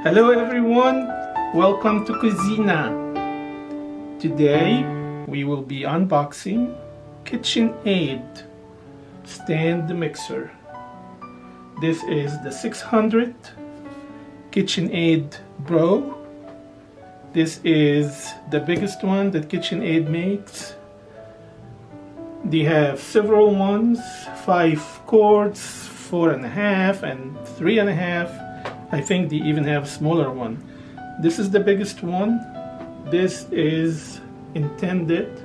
Hello everyone, welcome to Cuisina. Today we will be unboxing KitchenAid Stand Mixer. This is the 600 KitchenAid Pro. This is the biggest one that KitchenAid makes. They have several ones, 5 cords, 4.5 and 3.5. I think they even have a smaller one. This is the biggest one. This is intended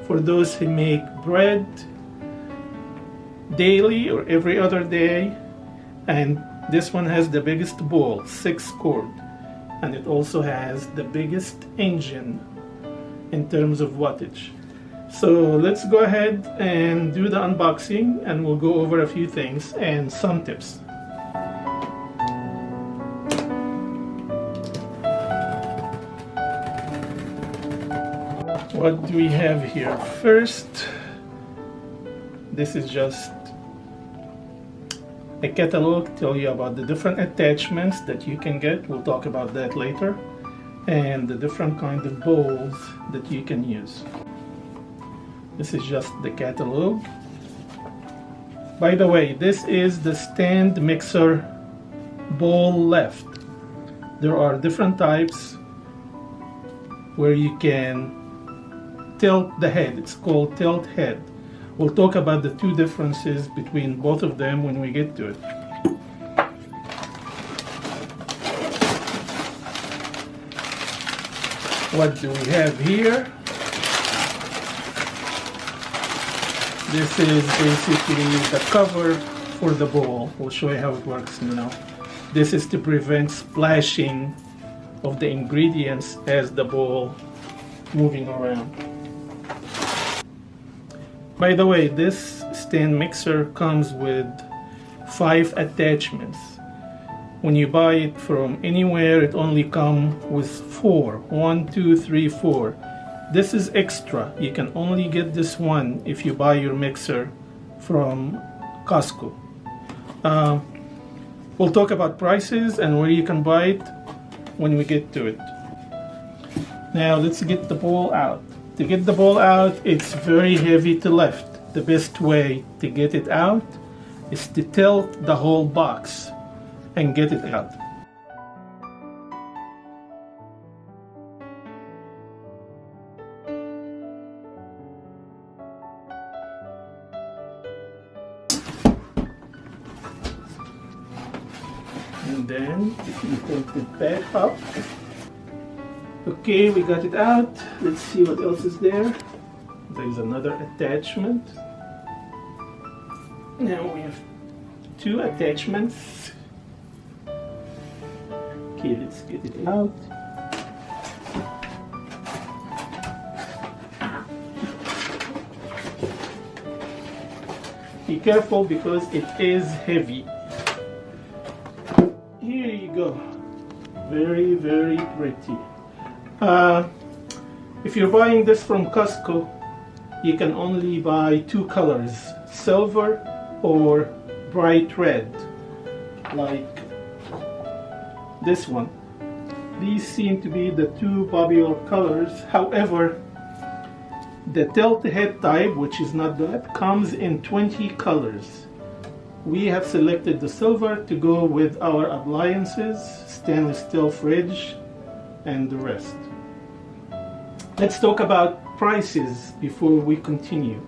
for those who make bread daily or every other day. And this one has the biggest bowl, 6 cord. And it also has the biggest engine in terms of wattage. So let's go ahead and do the unboxing, and we'll go over a few things and some tips. What do we have here? First, this is just a catalog, tell you about the different attachments that you can get. We'll talk about that later, and the different kind of bowls that you can use. This is just the catalog. By the way, this is the stand mixer bowl-lift. There are different types where you can tilt the head. It's called tilt head. We'll talk about the two differences between both of them when we get to it. What do we have here? This is basically the cover for the bowl. We'll show you how it works now. This is to prevent splashing of the ingredients as the bowl moving around. By the way, this stand mixer comes with 5 attachments. When you buy it from anywhere, it only comes with 4. 1, 2, 3, 4. This is extra. You can only get this one if you buy your mixer from Costco. We'll talk about prices and where you can buy it when we get to it. Now let's get the bowl out. To get the bowl out, it's very heavy to lift. The best way to get it out is to tilt the whole box and get it out. And then you tilt it back up. Okay, we got it out. Let's see what else is there. There's another attachment. Now we have 2 attachments. Okay, let's get it out. Be careful because it is heavy. Here you go. Very, very pretty. If you're buying this from Costco, you can only buy 2 colors, silver or bright red, like this one. These seem to be the 2 popular colors. However, the tilt head type, which is not that, comes in 20 colors. We have selected the silver to go with our appliances, stainless steel fridge, and the rest. Let's talk about prices before we continue.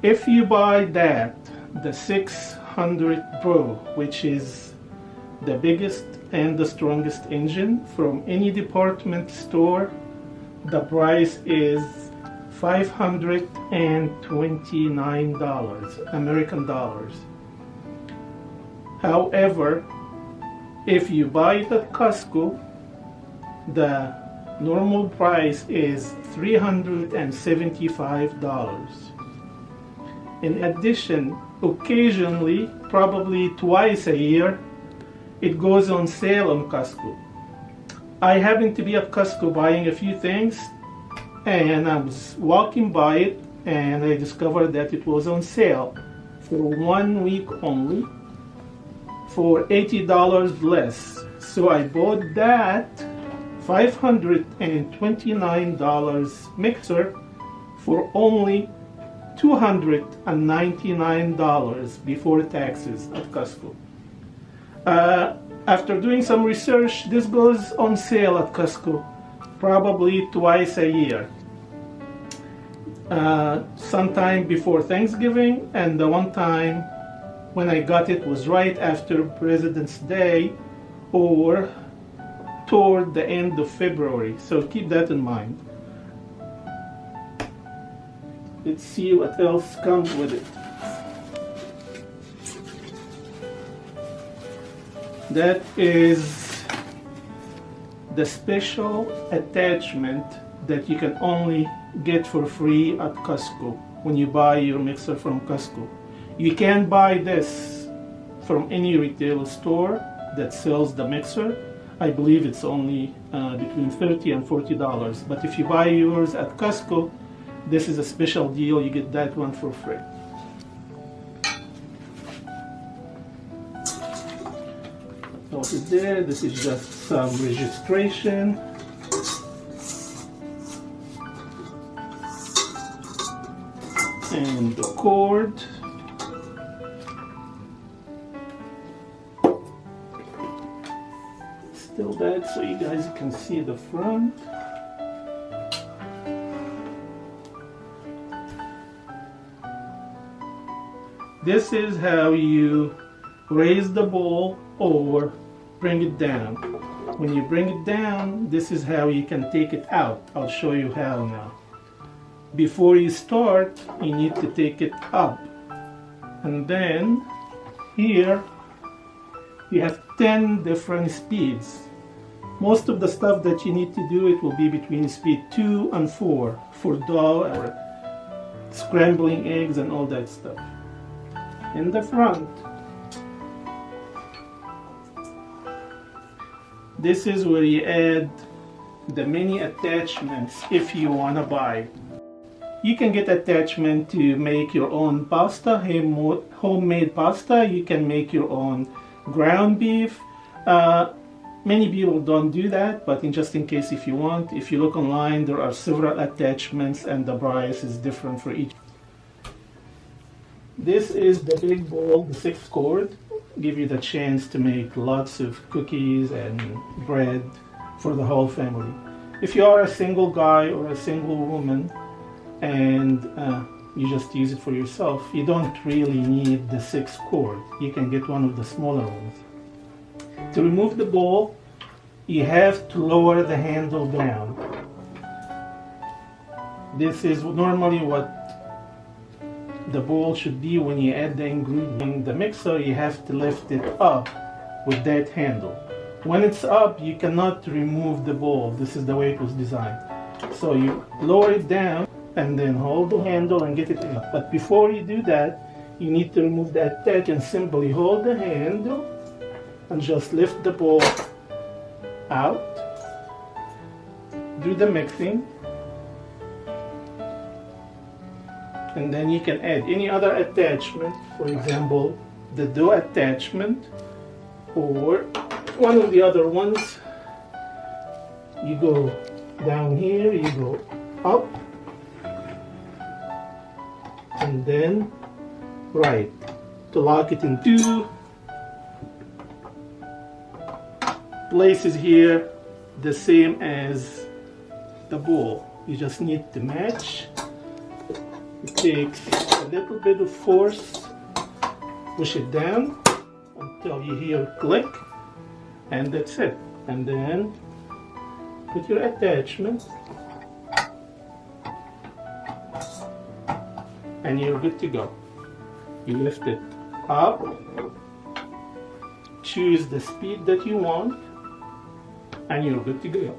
If you buy that, the 600 Pro, which is the biggest and the strongest engine from any department store, the price is $529 American dollars. However, if you buy it at Costco, the normal price is $375. In addition, occasionally, probably twice a year, it goes on sale on Costco. I happened to be at Costco buying a few things, and I was walking by it and I discovered that it was on sale for 1 week only. for $80 less. So I bought that $529 mixer for only $299 before taxes at Costco. After doing some research, this goes on sale at Costco probably twice a year. Sometime before Thanksgiving, and the one time when I got it was right after President's Day or toward the end of February. So keep that in mind. Let's see what else comes with it. That is the special attachment that you can only get for free at Costco when you buy your mixer from Costco. You can buy this from any retail store that sells the mixer. I believe it's only between $30 and $40. But if you buy yours at Costco, this is a special deal. You get that one for free. What is there? This is just some registration. And the cord. Still that so you guys can see the front. This is how you raise the bowl or bring it down. When you bring it down, this is how you can take it out. I'll show you how now. Before you start, you need to take it up. And then here you have 10 different speeds. Most of the stuff that you need to do, it will be between speed 2 and 4 for dough or scrambling eggs and all that stuff. In the front, this is where you add the many attachments if you want to buy. You can get attachment to make your own pasta, homemade pasta. You can make your own ground beef. Many people don't do that, but just in case if you want, if you look online, there are several attachments and the price is different for each. This is the big bowl, the 6 quart. Give you the chance to make lots of cookies and bread for the whole family. If you are a single guy or a single woman and you just use it for yourself, you don't really need the 6 quart. You can get one of the smaller ones. To remove the bowl, you have to lower the handle down. This is normally what the bowl should be when you add the ingredient. In the mixer, you have to lift it up with that handle. When it's up, you cannot remove the bowl. This is the way it was designed. So you lower it down and then hold the handle and get it in. But before you do that, you need to remove the attachment and simply hold the handle and just lift the bowl out. Do the mixing. And then you can add any other attachment, for example, the dough attachment or one of the other ones. You go down here, you go up, and then right to lock it in 2 places here, the same as the bowl. You just need to match. It takes a little bit of force, push it down until you hear a click, and that's it. And then put your attachment and you're good to go. You lift it up, choose the speed that you want, and you're good to go.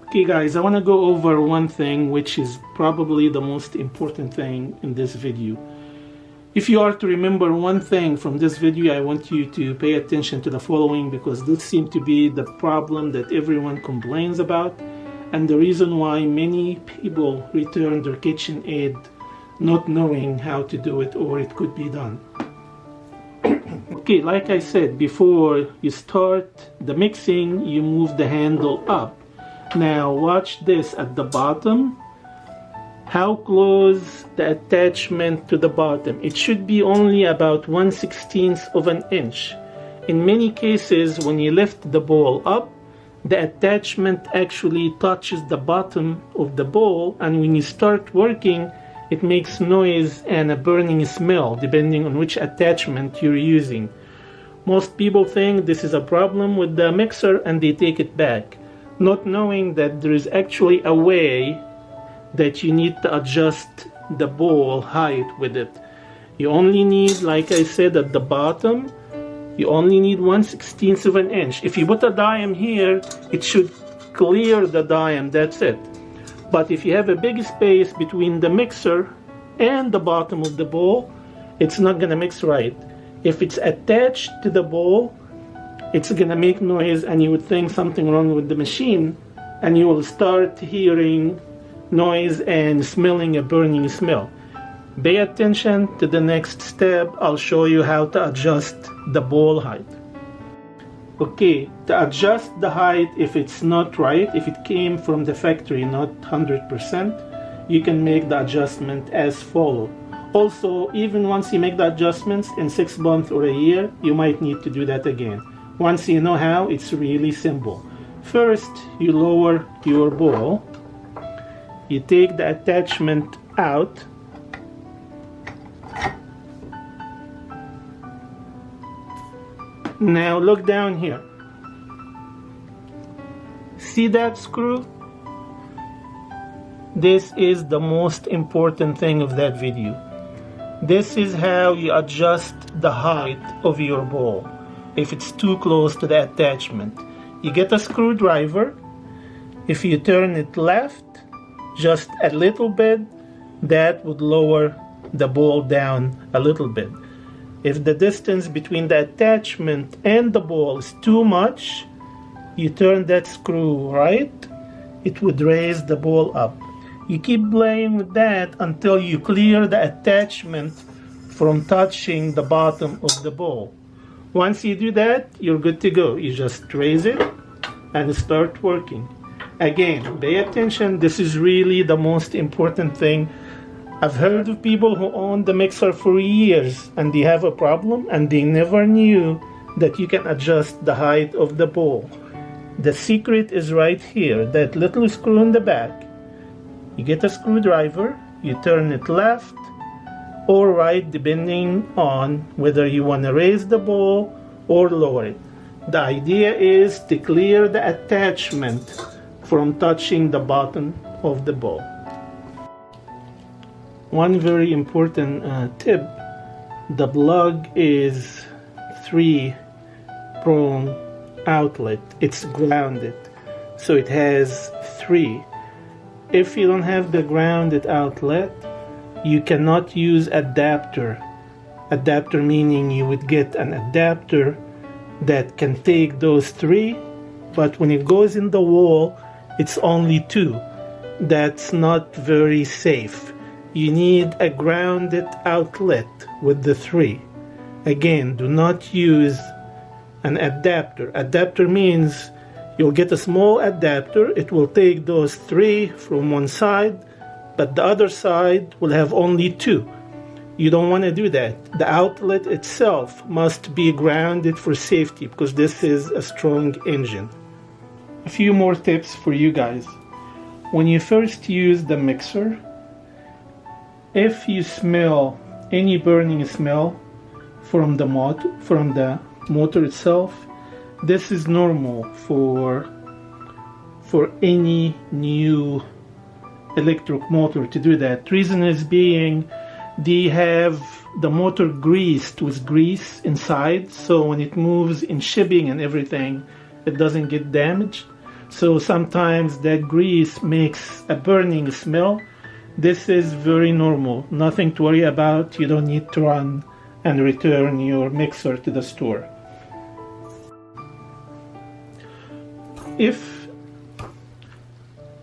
Okay guys, I want to go over one thing which is probably the most important thing in this video. If you are to remember one thing from this video, I want you to pay attention to the following, because this seems to be the problem that everyone complains about and the reason why many people return their KitchenAid not knowing how to do it or it could be done. Okay, like I said, before you start the mixing, you move the handle up. Now watch this at the bottom. How close the attachment to the bottom? It should be only about 1/16 of an inch. In many cases, when you lift the bowl up, the attachment actually touches the bottom of the bowl, and when you start working, it makes noise and a burning smell depending on which attachment you're using. Most people think this is a problem with the mixer and they take it back, not knowing that there is actually a way that you need to adjust the bowl height with it. You only need, like I said at the bottom, you only need 1/16 of an inch. If you put a dime here, it should clear the dime, that's it. But if you have a big space between the mixer and the bottom of the bowl, it's not gonna mix right. If it's attached to the bowl, it's gonna make noise and you would think something wrong with the machine, and you will start hearing noise and smelling a burning smell. Pay attention to the next step. I'll show you how to adjust the bowl height. Okay, to adjust the height, if it's not right, if it came from the factory not 100%, you can make the adjustment as follows. Also, even once you make the adjustments in 6 months or a year, you might need to do that again. Once you know how, it's really simple. First, you lower your bowl. You take the attachment out. Now look down here. See that screw? This is the most important thing of that video. This is how you adjust the height of your bowl if it's too close to the attachment. You get a screwdriver. If you turn it left just a little bit, that would lower the bowl down a little bit. If the distance between the attachment and the bowl is too much, you turn that screw right, it would raise the bowl up. You keep playing with that until you clear the attachment from touching the bottom of the bowl. Once you do that, you're good to go. You just raise it and start working. Again, pay attention. This is really the most important thing. I've heard of people who own the mixer for years and they have a problem and they never knew that you can adjust the height of the bowl. The secret is right here, that little screw in the back. You get a screwdriver, you turn it left or right depending on whether you want to raise the bowl or lower it. The idea is to clear the attachment from touching the bottom of the bowl. One very important tip, the plug is 3-prong outlet. It's grounded, so it has 3. If you don't have the grounded outlet, you cannot use adapter. Adapter meaning you would get an adapter that can take those 3, but when it goes in the wall, it's only 2. That's not very safe. You need a grounded outlet with the 3. Again, do not use an adapter. Adapter means you'll get a small adapter. It will take those 3 from one side, but the other side will have only 2. You don't want to do that. The outlet itself must be grounded for safety because this is a strong engine. A few more tips for you guys. When you first use the mixer, if you smell any burning smell from the motor itself, this is normal for any new electric motor to do that. Reason is being they have the motor greased with grease inside, so when it moves in shipping and everything, it doesn't get damaged. So sometimes that grease makes a burning smell. This is very normal, nothing to worry about. You don't need to run and return your mixer to the store.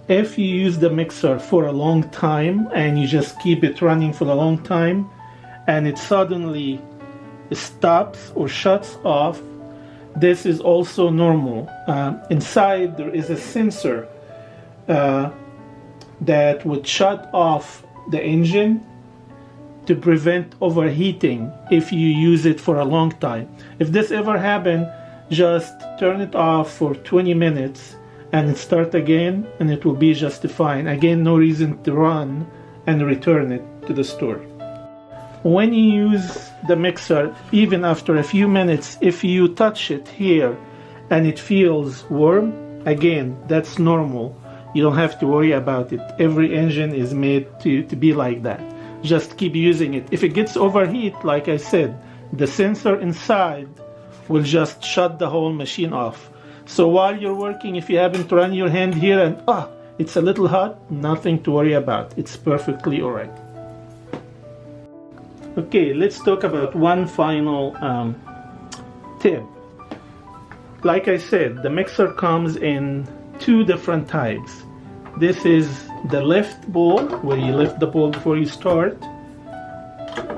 If you use the mixer for a long time and you just keep it running for a long time and it suddenly stops or shuts off, this is also normal. Inside there is a sensor that would shut off the engine to prevent overheating if you use it for a long time. If this ever happens, just turn it off for 20 minutes and start again, and it will be just fine. Again, no reason to run and return it to the store. When you use the mixer, even after a few minutes, if you touch it here and it feels warm, again, that's normal. You don't have to worry about it. Every engine is made to be like that. Just keep using it. If it gets overheat, like I said, the sensor inside will just shut the whole machine off. So while you're working, if you happen to run your hand here and it's a little hot, nothing to worry about. It's perfectly alright. Okay, let's talk about one final tip. Like I said, the mixer comes in two different types. This is the lift bowl, where you lift the bowl before you start.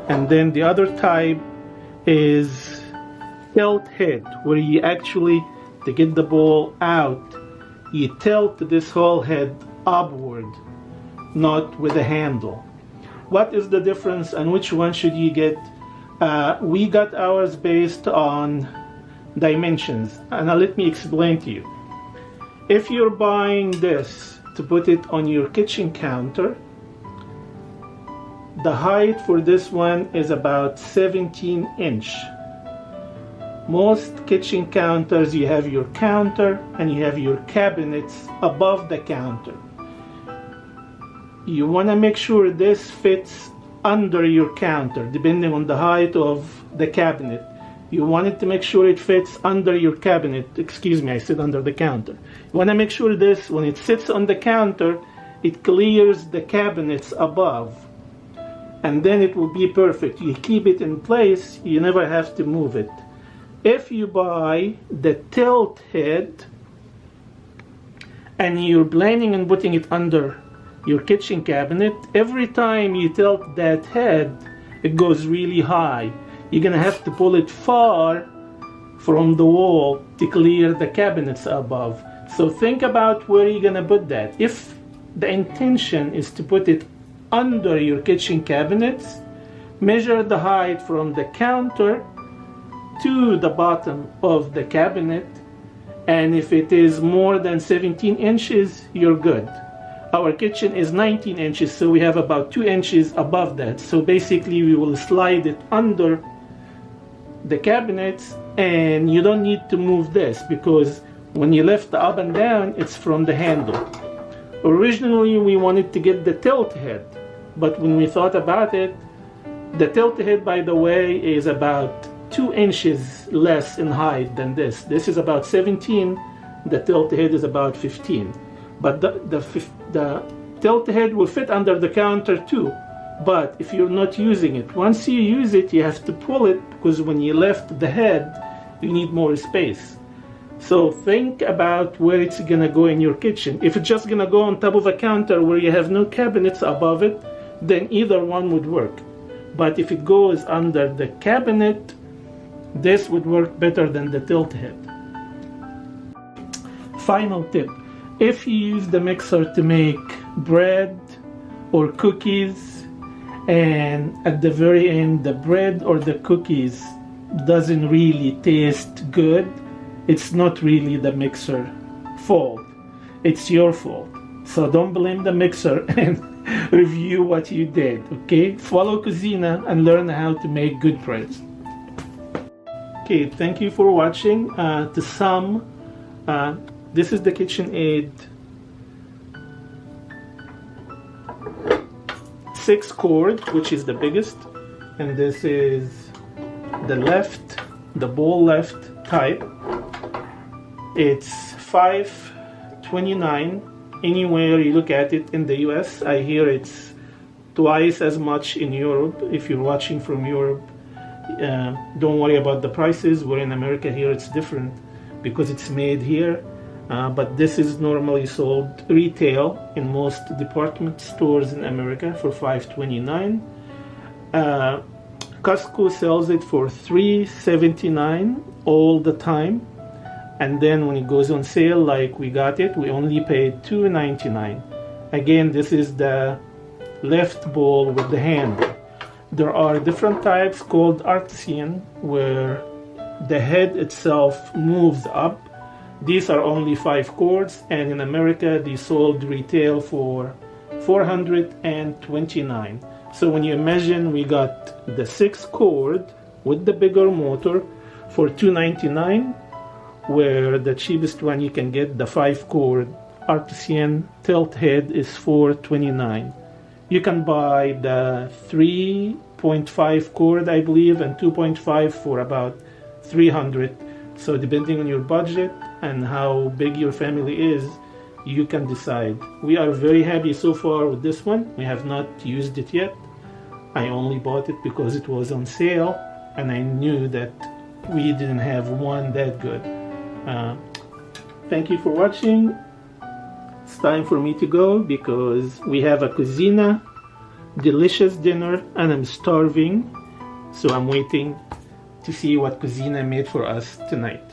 And then the other type is tilt head, where you actually, to get the bowl out, you tilt this whole head upward, not with a handle. What is the difference and which one should you get? We got ours based on dimensions, and let me explain to you. If you're buying this to put it on your kitchen counter, the height for this one is about 17 inch. Most kitchen counters, you have your counter and you have your cabinets above the counter. You want to make sure this fits under your counter, depending on the height of the cabinet. You want it to make sure it fits under your cabinet. Excuse me, I said under the counter. You want to make sure this, when it sits on the counter, it clears the cabinets above. And then it will be perfect. You keep it in place, you never have to move it. If you buy the tilt head and you're planning on putting it under your kitchen cabinet, every time you tilt that head, it goes really high. You're gonna have to pull it far from the wall to clear the cabinets above. So think about where you're gonna put that. If the intention is to put it under your kitchen cabinets, measure the height from the counter to the bottom of the cabinet, and if it is more than 17 inches, you're good. Our kitchen is 19 inches, so we have about 2 inches above that. So basically we will slide it under the cabinets, and you don't need to move this, because when you lift the up and down, it's from the handle. Originally we wanted to get the tilt head, but when we thought about it, the tilt head, by the way, is about 2 inches less in height than this. This is about 17, the tilt head is about 15. But the tilt head will fit under the counter too. But if you're not using it, once you use it, you have to pull it, because when you lift the head, you need more space. So think about where it's gonna go in your kitchen. If it's just gonna go on top of a counter where you have no cabinets above it, then either one would work. But if it goes under the cabinet, this would work better than the tilt head. Final tip. If you use the mixer to make bread or cookies, and at the very end the bread or the cookies doesn't really taste good, it's not really the mixer fault, it's your fault. So don't blame the mixer and review what you did, okay? Follow Cuisina and learn how to make good breads. Okay, thank you for watching. To sum, this is the KitchenAid 6 cord, which is the biggest, and this is the bowl-lift type. It's $5.29 anywhere you look at it in the US. I hear it's twice as much in Europe. If you're watching from Europe, don't worry about the prices. We're in America. Here it's different because it's made here. But this is normally sold retail in most department stores in America for $5.29. Costco sells it for $3.79 all the time, and then when it goes on sale, like we got it, we only paid $2.99. Again, this is the left bowl with the handle. There are different types called artisan, where the head itself moves up. These are only 5 cords, and in America they sold retail for $429. So when you imagine, we got the 6 cord with the bigger motor for $2.99, where the cheapest one you can get, the 5 cord artisan tilt head, is $429. You can buy the 3.5 cord, I believe, and 2.5 for about $300. So depending on your budget and how big your family is, you can decide. We are very happy so far with this one. We have not used it yet. I only bought it because it was on sale, and I knew that we didn't have one that good. Thank you for watching. It's time for me to go because we have a cucina, delicious dinner, and I'm starving. So I'm waiting to see what cucina made for us tonight.